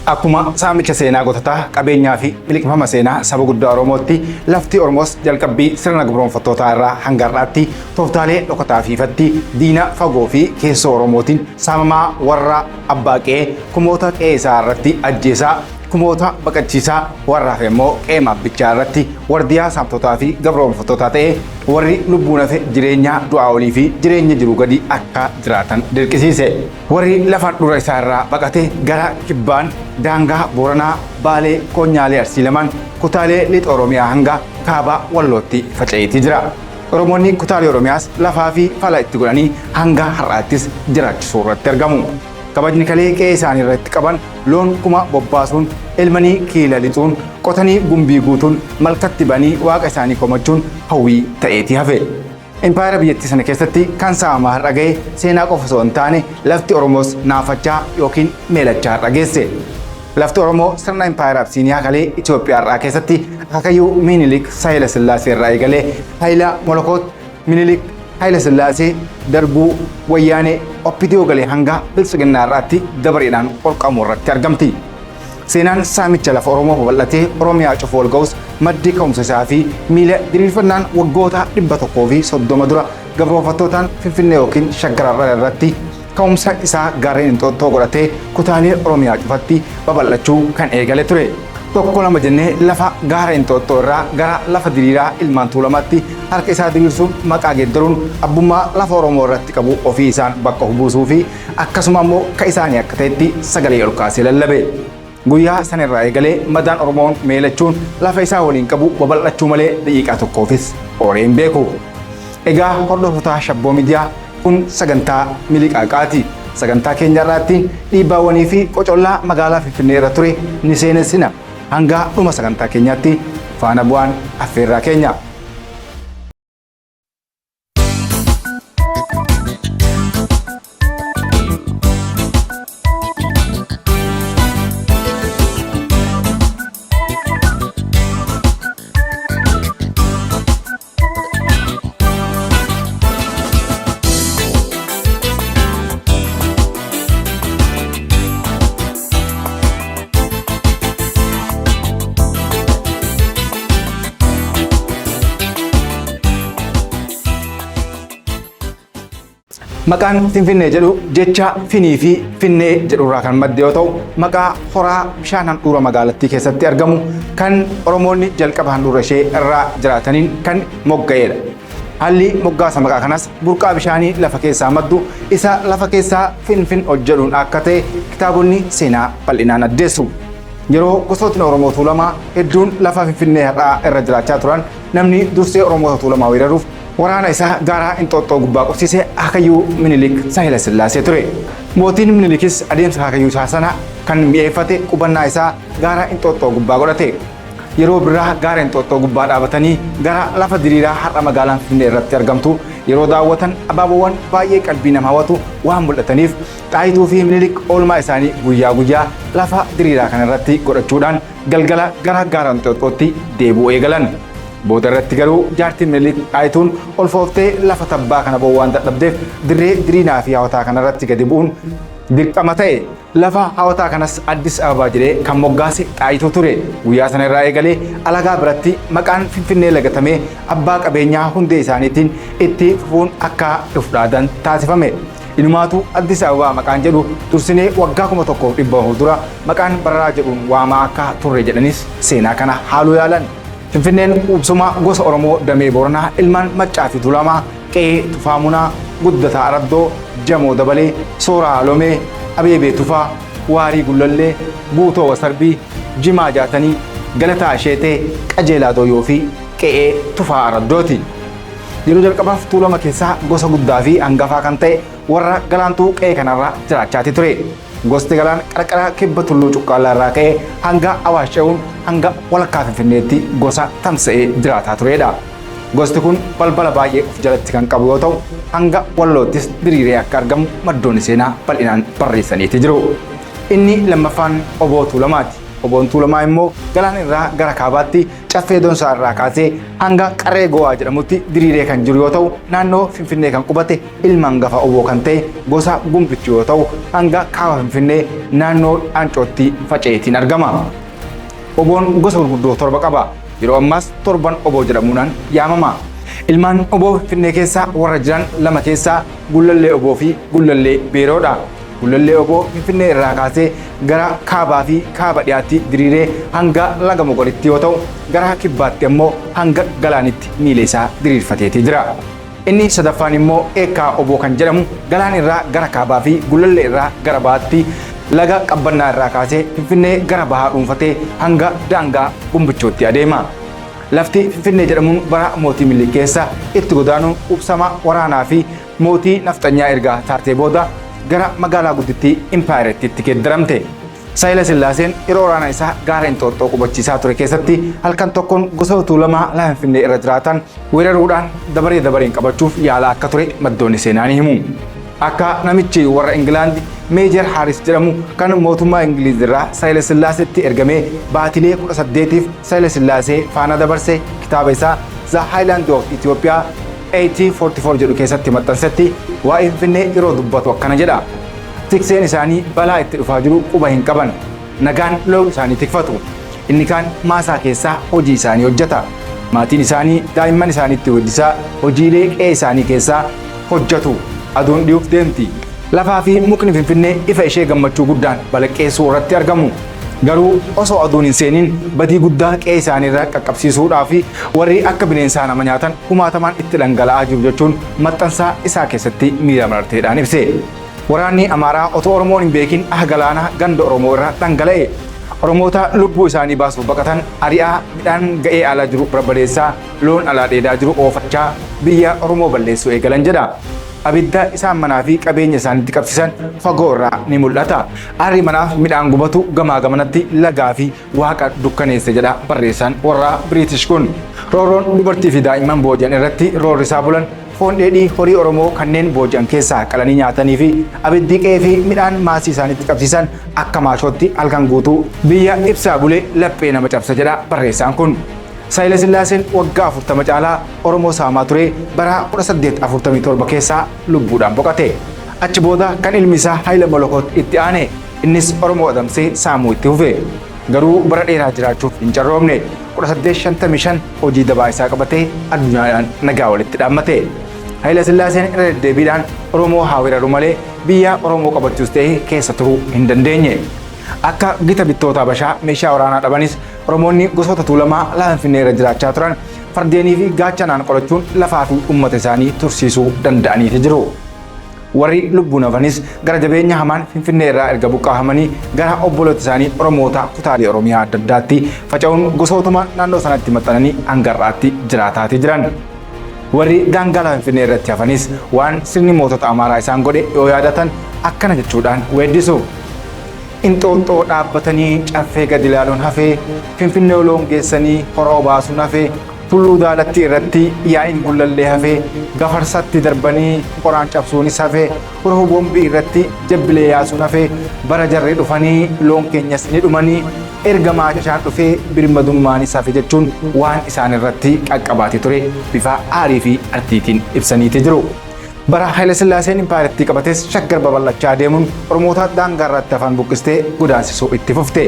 Akkuma saamicha seenaa gototaa qabeenyaa fi miliqfama seenaa saba guddaa Oromootti lafti Oromoos jalqabbii sirna gabroonfattootaa irraa hanga har'aatti tooftaalee dhokataa fi ifatti diina fagoo fi keessoo Oromootiin saamamaa warra abbaa qe'ee kumoota qe'ee isaa irratti ajjeesaa kumoota baqachiisaa warraaf immoo qe'ee bichaa irratti wardiyaa saamtotaa fi gabroonfattootaa ta'ee warri lubbuun hafe jireenya du'aa olii fi jireenya jiru gadi akka jiraatan dirqisiise. Warri lafaan dura isaa irraa baqate gara kibbaan daangaa Booranaa, Baalee, Koonyaalee Arsii lamaan kutaalee lixa Oromiyaa hanga kaaba Wallootti faca'eetii jira. Oromoonni kutaalee Oromiyaas lafaa fi fala itti godhanii hanga har'aattis jiraachisuu irratti argamu. Kabajni kalee qe'ee isaanii irratti qaban loon kuma bobbaasuun ilmanii kiila lixuun qotanii gumbii guutuun malkatti banii waaqa isaanii komachuun hawwii ta'eetii hafe. Impaayera biyyattii sana keessatti kan saamamaa har'a ga'e seenaa qofa osoo hin taane lafti Oromoos naafachaa yookiin meelachaa har'a geesse. Lafti Oromoo sirna Impaayera Abisiiniyaa kalee Itoophiyaa har'aa keessatti akaakayyuu Minilik Haayila Sillaasee irraa eegalee Haayila Molokoot Minilik Haayila Sillaasee darbuu wayyaanee oppidiyoo galee hanga biltsiginnaa irraatti dabareedhaan qolqamuu irratti argamti. Seenaan saamicha lafa Oromoo babal'atee Oromiyaa cufu ol ga'us maddi ka'umsa isaa fi miila diriirfannaan waggoota 130 dura gabroonfattootaan Finfinnee yookiin Shaggar irratti ka'umsa isaa gaarreen Inxooxxoo godhatee kutaalee Oromiyaa cufatti babal'achuu kan eegale ture. Tokko lama jennee lafa gaara Inxooxxoo irraa gara lafa diriiraa ilmaan Tuulamaatti harka isaa diriirsuun maqaa geeddaruun abbummaa lafa Oromoo irratti qabu ofii isaan bakka buusuu fi akkasuma immoo ka isaanii akka ta'etti sagalee ol kaasee lallabe. Guyyaa sanarraa eegalee madaan Oromoon meelachuun lafa isaa waliin qabu babal'achuu malee daqiiqaa tokkoofis ooree hin beeku. Egaa hordoftoota Shabboo Miidiyaa kun sagantaa miliqaaqaati. Sagantaa keenya irratti dhiibbaawwanii fi qocollaa magaalaa Finfinnee irra ture ni seenessina. Hanga dhuma sagantaa keenyaatti faana bu'aan affeerraa keenya. Maqaan Finfinnee jedhu jecha finii fi finnee jedhurraa kan madde yoo ta'u maqaa horaa bishaan handhuura magaalattii keessatti argamu kan Oromoonni jalqaba handhuura ishee irraa jiraataniin kan mogga'edha. Haalli moggaasa maqaa kanas burqaa bishaanii lafa keessaa maddu isa lafa keessaa finfin hojjedhuun akka ta'e kitaabonni seenaa bal'inaan addeessu. Yeroo gosootni Oromoo Tuulamaa hedduun lafa Finfinnee har'aa irra jiraachaa turan namni dursee Oromoo Tuulamaa weeraruuf waraana isaa gaara Inxooxxoo gubbaa qubsiisee akaakayyuu Minilik Haayila Sillaasee ture. Mootiin Minilikis adeemsa akaakayyuu isaa sana kan mi'eeffate qubannaa isaa gaara Inxooxxoo gubbaa godhate. Yeroo biraa gaara Inxooxxoo gubbaa dhaabatanii gara lafa diriiraa har'a magaalaan Finfinnee irratti argamtu yeroo daawwatan abaaboowwan baay'ee qalbii nama hawwatu waan mul'ataniif Xaayituu fi Minilik oolmaa isaanii guyyaa guyyaa lafa diriiraa kana irratti godhachuudhaan galgala gara gaara Inxooxxootti deebi'uu eegalan. Booda irratti garuu jaartiin Minilik Xaayituun ol fooftee lafa tabbaa kana ba'uu waan dadhabdeef dirree diriinaa fi hawwataa kana irratti gadi bu'uun dirqama ta'e. Lafa hawwataa kanas Addis Ababaa jedhee kan moggaase Xaayituu ture. Guyyaa sana irraa eegalee alagaa biratti maqaan Finfinnee lagatamee abbaa qabeenyaa hundee isaaniitiin itti fufuun akka dhufdhaadan taasifame. Inumaatu Addis Ababaa maqaan jedhu dursinee waggaa 1100 dura maqaan Bararaa jedhuun waamaa akka turre jedhanis seenaa kana haaluu yaalan. Finfinneen qubsuma gosa Oromoo damee Booranaa ilmaan Maccaa fi Tuulamaa qe'ee Tufaa Munaa, Guddataa Araddoo, Jamoo Dabalee, Sooraa Lomee, Abeebee Tufaa, Waarii Gullallee, Guutoo Wasarbii, Jimaa Jaatanii, Galataa Asheetee, Qajeelaa Dooyoo fi qe'ee Tufaa Araddooti. Yeroo jalqabaaf Tuulama keessaa gosa guddaa fi hangafaa kan ta'e warra galaantuu qe'ee kanarra jiraachaati ture. Gosti galaan qarqara kibba tulluu cuqqaalaa irraa ka'ee hanga Awaash ce'uun hanga walakkaa Finfinneetti gosa tamsa'ee jiraataa turedha. Gosti kun balbala baay'ee of jalatti kan qabu yoo ta'u hanga Walloottis diriiree akka argamu maddoonni seenaa bal'inaan barreessaniiti jiru. Inni lammaffaan Obbo Tuulamaati. Oboon Tuulamaa immoo galaan irraa gara kaabaatti caffee Doonsaa irraa kaasee hanga Qaree Gowaa jedhamutti diriiree kan jiru yoo ta'u naannoo Finfinnee kan qubate ilma hangafa oboo kan ta'e gosa Gumbichi yoo ta'u hanga kaaba Finfinnee naannoo Aancootti faca'eetiin argama. Oboon gosa gurguddoo torba qaba. Yeroo ammaas torban oboo jedhamuudhaan yaamama. Ilmaan oboo Finfinnee keessaa warra jiran lama keessaa Gullallee oboo fi Gullallee Beeroodha. Gullallee oboo Finfinnee irraa kaasee gara kaabaa fi kaaba dhiyaatti diriiree hanga laga Mogolitti yoo ta'u gara kibbaatti immoo hanga galaanitti miila isaa diriirfateetii jira. Inni sadaffaan immoo Eekkaa oboo kan jedhamu galaan irraa gara kaabaa fi Gullallee irraa gara baatti laga Qabbannaa irraa kaasee Finfinnee gara bahaa dhuunfatee hanga daangaa Gumbichootti adeema. Lafti Finfinnee jedhamuun bara mootii Minilik keessa itti godaanuun qubsama waraanaa fi mootii nafxanyaa ergaa taatee booda gara magaalaa guddittii Impaayereetti itti geeddaramte. Haayile Sillaaseen yeroo waraana isaa gaara Inxooxxoo qubachiisaa ture keessatti halkan tokkoon gosoota Tuulamaa lafa Finfinnee irra jiraatan weeraruudhaan dabareen qabachuuf yaalaa akka ture maddoonni seenaa ni himu. Akka namichi warra Ingilaandi Meejar Haaris jedhamu kan mootummaa Ingiliiz irraa Haayile Sillaaseetti ergamee baatilee 18tiif Haayile Sillaasee faana dabarse kitaaba isaa The Highland of Ethiopia 1844 jedhu keessatti maxxansetti waa'ee Finfinnee yeroo dubbatu akkana jedha. Tikseen isaanii balaa itti dhufaa jiru quba hin qaban. Nagaan loon isaanii tikfatu. Inni kaan maasaa keessaa hojii isaanii hojjeta. Maatiin isaanii daa'imman isaaniitti hojjisaa hojiilee qe'ee isaanii keessaa hojjetu. Aduun dhiyuuf deemti. Lafaa fi mukni Finfinnee ifa ishee gammachuu guddaan balaqqeessuu irratti argamu. Garuu osoo aduun hin seeniin badii guddaa qe'ee isaanii irraa qaqqabsiisuudhaa fi warri akka bineensaa nama nyaatan kumaatamaan itti dhangala'aa jiru jechuun maxxansaa isaa keessatti miira mararteedhaan ibse. Waraanni Amaaraa otoo Oromoon hin beekin galaana ganda Oromoo irraa dhangala'e. Oromoota lubbuu isaanii baasuuf baqatan ari'aa midhaan ga'ee alaa jiru barbadeessaa loon alaa dheedaa jiru oofachaa biyya Oromoo balleessuu eegalan jedha. Abidda isaan manaa fi qabeenya isaaniitti qabsiisan fagoo irraa ni mul'ata. Aarri manaaf midhaan gubatu gamaa gamanatti lagaa fi waaqa dukkaneesse jedha barreessaan warra Biriitish kun. Roorroon dubartii fi daa'imman booji'an irratti roorri isaa bulan foon dheedhii horii Oromoo kanneen booji'an keessaa qalanii nyaatanii fi abiddi qe'ee fi midhaan maasii isaaniitti qabsiisan akka maashootti halkan guutuu biyya ibsaa bulee laphee nama cabsa jedha barreessaan kun. Haayile Sillaaseen waggaa 40 caalaa Oromoo saamaa ture bara 1847 keessaa lubbuudhaan boqate. Achi booda kan ilmi isaa Haayile Molokoot itti aane innis Oromoo adamsee saamuu itti fufe. Garuu bara dheeraa jiraachuuf hin carroomne 1855 hojii dabaa isaa qabatee addunyaadhaan nagaa walitti dhaammate. Haayile Sillaaseen irra deddeebiidhaan Oromoo haa weeraru malee biyya Oromoo qabachuus ta'e keessa turuu hin dandeenye. Akka gita bittoota Habashaa meeshaa waraanaa dhabanis Oromoonni gosoota Tuulamaa lafa Finfinnee irra jiraachaa turan fardeenii fi gaachanaan qolachuun lafaa fi uummata isaanii tursiisuu danda'aniiti jiru. Warri lubbuun hafanis gara jabeenya hamaan Finfinnee irraa erga buqqaafamanii gara obboloota isaanii Oromoota kutaalee Oromiyaa adda addaatti faca'uun gosootuma naannoo sanatti maxxananii hanga har'aatti jiraataatii jiran. Warri daangaa lafa Finfinnee irratti hafanis waan sirni mootota Amaaraa isaan godhe yoo yaadatan akkana jechuudhaan weeddisu. Inxooxxoo dhaabbatanii caffee gadi ilaaluun hafee Finfinnee loon geessanii horoo baasuun hafee tulluu daalatti irratti yaa'iin gullallee hafee gafarsatti darbanii qoraan cabsuunis hafee urhuu boombii irratti jabbilee yaasuun hafee bara jarri dhufanii loon keenyas ni dhumanii erga maashaan dhufee birmadummaanis hafe jechuun waan isaan irratti qaqqabaate ture bifa aarii fi artiitiin ibsaniiti jiru. Bara Haayile Sillaaseen Impaayereetti qabates shaggar babal'achaa deemuun Oromoota daangaa irratti hafan buqqistee godaansisuu itti fufte.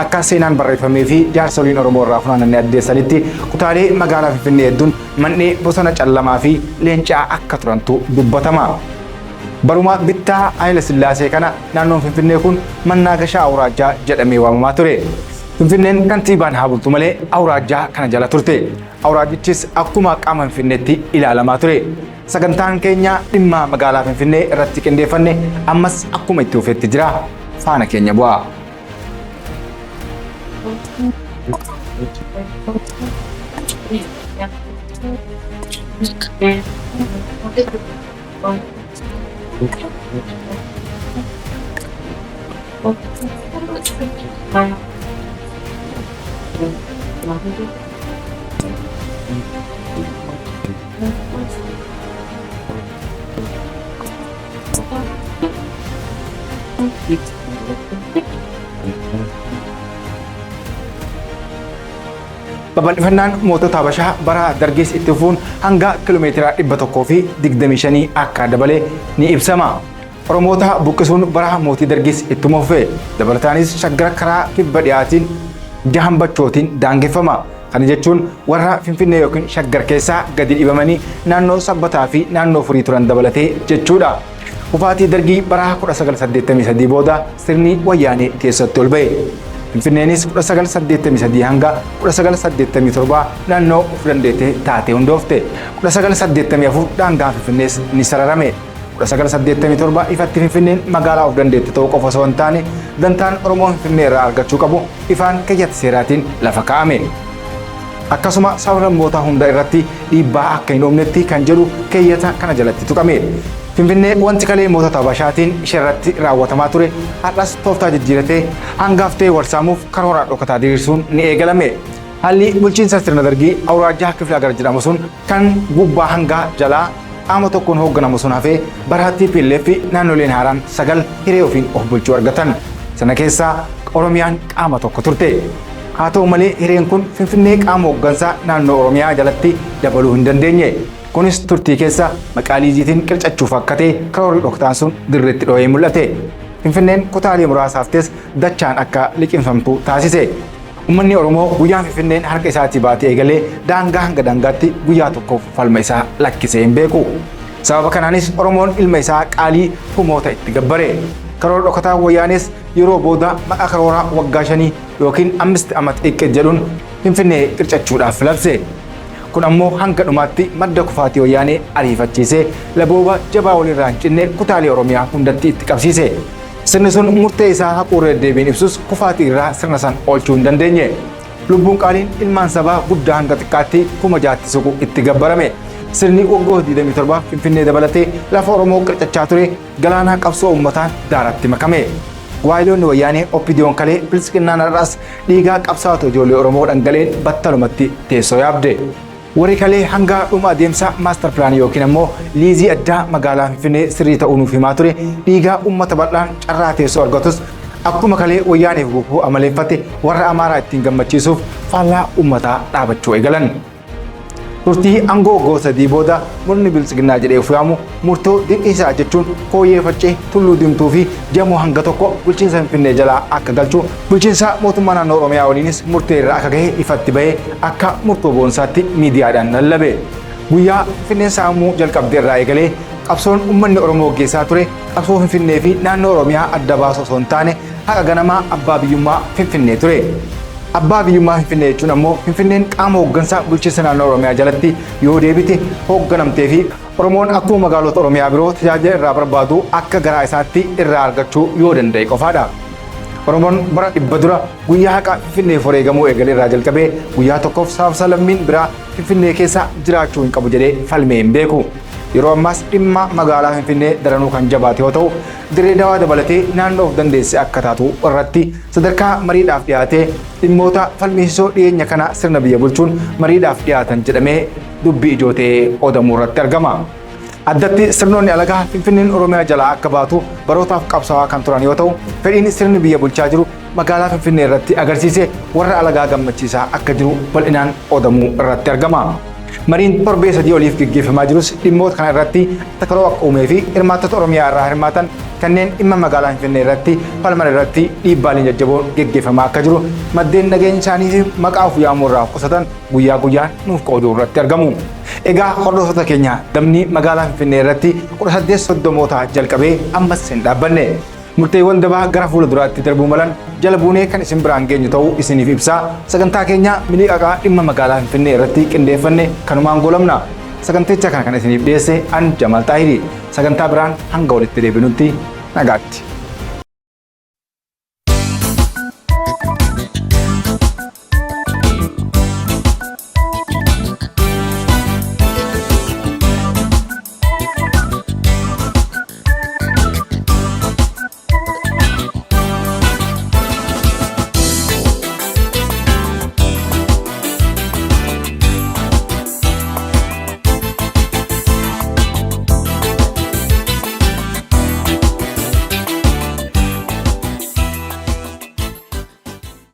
Akka seenaan barreeffamee fi jaarsoliin Oromoo irraa funaananii addeessanitti kutaalee magaalaa Finfinnee hedduun mannee bosona callamaa fi leencaa akka turantu dubbatama. Baruma bittaa Haayile Sillaasee kana naannoon Finfinnee kun Mannaagashaa Awuraajjaa jedhamee waamamaa ture. Finfinneen kantiibaan haa bultu malee Awuraajjaa kana jala turte. Awuraajjichis akkuma qaama Finfinneetti ilaalamaa ture. Sagantaan keenya dhimma magaalaa Finfinnee irratti qindeeffanne ammas akkuma itti fufetti jira. Faana keenya bu'aa. Babal'ifannaan mootota Habashaa bara dargis itti fufuun hanga kiiloomeetira 125 akka dabale ni ibsama. Oromoota buqqisuun bara mootii dargis ittuma fufe. Dabalataanis shaggara karaa kibba dhiyaatiin jahambachootiin daangeffama. Kana jechuun warra Finfinnee yookiin shaggar keessaa gadi dhibamanii naannoo sabbataa fi naannoo furii turan dabalatee jechuudha. Kufaatii dargii bara 1983 booda sirni wayyaanee keessatti ol ba'e. Finfinneenis 1983 hanga 1987 naannoo of dandeette taatee hundoofte. 1984 daangaan Finfinnees ni sararame. 1987 ifatti Finfinneen magaalaa of dandeette ta'uu qofa osoo hin taane dantaan Oromoo Finfinnee irraa argachuu qabu ifaan keeyyata seeraatiin lafa kaa'ame. Akkasuma sablammoota hunda irratti dhiibbaa akka hin uumnetti kan jedhu keeyyata kana jalatti tuqame. Finfinnee wanti kalee mootota Habashaatiin ishee irratti raawwatamaa ture har'as tooftaa jijjiiratee hangaaftee warsaamuuf karoora dhokataa diriirsuun ni eegalame. Haalli bulchiinsa sirna dargii Awuraajaa Kiflee Agar jedhamu sun kan gubbaa hanga jalaa qaama tokkoon hoogganamu sun hafee baraatti PLF naannoleen haaraan 9 hiree ofiin of bulchuu argatan. Sana keessaa Oromiyaan qaama tokko turte. Haa ta'u malee hireen kun Finfinnee qaama hooggansaa naannoo Oromiyaa jalatti dabaluu hin dandeenye. Kunis turtii keessa maqaa liiziitiin qircachuuf akka ta'e karoorri dhokataan sun dirreetti dho'ee mul'ate. Finfinneen kutaalee muraasaaf ta'es dachaan akka liqimfamtu taasise. Uummanni Oromoo guyyaan Finfinneen harka isaatii baatee eegalee daangaa hanga daangaatti guyyaa tokkoof falma isaa lakkisee hin beeku. Sababa kanaanis Oromoon ilma isaa qaalii kumoota itti gabbare. Karoora dhokataa wayyaanes yeroo booda maqaa karoora waggaa 5 yookiin 5 amat eeqqee jedhuun Finfinnee qircachuudhaaf labse. Kun ammoo hanga dhumaatti madda kufaatii wayyaanee ariifachiisee labooba jabaa walirraa hin cinne kutaalee Oromiyaa hundatti itti qabsiise. Sirni sun murtee isaa haquurree deebiin ibsus kufaatii irraa sirna san oolchuu hin dandeenye. Lubbuun qaaliin ilmaan sabaa guddaa hanga xiqqaatti kuma jaatti suqu itti gabbarame. Sirni waggoota 27 Finfinnee dabalatee lafa Oromoo qircachaa ture galaana qabsoo uummataan daaratti makame. Waayiloonni wayyaanee Oppidiyoon kalee bilisiqinnaan har'as dhiigaa qabsaa'ota ijoollee Oromoo dhangaleen battalumatti teessoo yaabde. Warri kalee hanga dhuma adeemsa maastar pilaanii yookiin ammoo liizii addaa magaalaa Finfinnee sirrii ta'uu nuuf himaa ture dhiigaa uummata bal'aan carraa teessoo argatus akkuma kalee wayyaaneef gufuu amaleeffate warra Amaaraa ittiin gammachiisuuf faallaa uummataa dhaabachuu eegalan. Turtii aangoo waggoota 3 booda murni bilisiqinnaa jedhee of yaamu murtoo dinqiisaa jechuun fooyyee faccee tulluu diimtuu fi jamoo hanga tokko bulchiinsa Finfinnee jalaa akka galchu bulchiinsa mootummaa naannoo Oromiyaa waliinis murtee irraa akka gahe ifatti bahee akka murtoo boonsaatti miidiyaadhaan lallabe. Guyyaa Finfinneen saamuu jalqabdee irraa eegalee qabsoon uummanni Oromoo gaggeessaa ture qabsoo Finfinnee fi naannoo Oromiyaa adda baasu osoo hin taane haqa ganamaa abbaa biyyummaa Finfinnee ture. Abbaa biyyummaa Finfinnee jechuun ammoo Finfinneen qaama hooggansaa bulchiinsa naannoo Oromiyaa jalatti yoo deebite hoogganamtee fi Oromoon akkuma magaalota Oromiyaa biroo tajaajila irraa barbaadu akka garaa isaatti irraa argachuu yoo danda'e qofaadha. Oromoon bara 100 dura guyyaa haqa Finfinnee wareegamuu eegalee irraa jalqabee guyyaa tokkoof saafsa lammiin biraa Finfinnee keessa jiraachuu hin qabu jedhee falmee hin beeku. Yeroo ammaas dhimma magaalaa Finfinnee daranuu kan jabaate yoo ta'u Dirree Dawaa dabalatee naannoo of dandeesse akka taatu irratti sadarkaa mariidhaaf dhiyaatee dhimmoota falmisiisoo dhiyeenya kana sirna biyya bulchuun mariidhaaf dhiyaatan jedhamee dubbii ijoo ta'ee odamuu irratti argama. Addatti sirnoonni alagaa Finfinneen Oromiyaa jalaa akka baatu barootaaf qabsaa'aa kan turan yoo ta'u fedhiin sirni biyya bulchaa jiru magaalaa Finfinnee irratti agarsiise warra alagaa gammachiisaa akka jiru bal'inaan odamuu irratti argama. Mariin torbee 3 oliif gaggeeffamaa jirus dhimmoota kana irratti takaroo akka uumee fi hirmaattota Oromiyaa irraa hirmaatan kanneen dhimma magaalaa Finfinnee irratti falman irratti dhiibbaaleen jajjaboon gaggeeffamaa akka jiru maddeen nageenya isaanii fi maqaa of yaamuu irraa qusatan guyyaa guyyaan nuuf qooduu irratti argamu. Egaa hordoftoota keenya damni magaalaa Finfinnee irratti 1830 jalqabee ammas hin dhaabbanne. Murteewwan dabaa gara fuula duraatti darbuu malan jala buunee kan isin biraan geenyu ta'uu isiniif ibsaa. Sagantaa keenya miliqaqaa dhimma magaalaa Finfinnee irratti qindeeffanne kanumaan goolabna. Saganticha kana kan isiniif dhiyeesse an Jamaal Taahiri. Sagantaa biraan hanga walitti deebinutti nagaatti.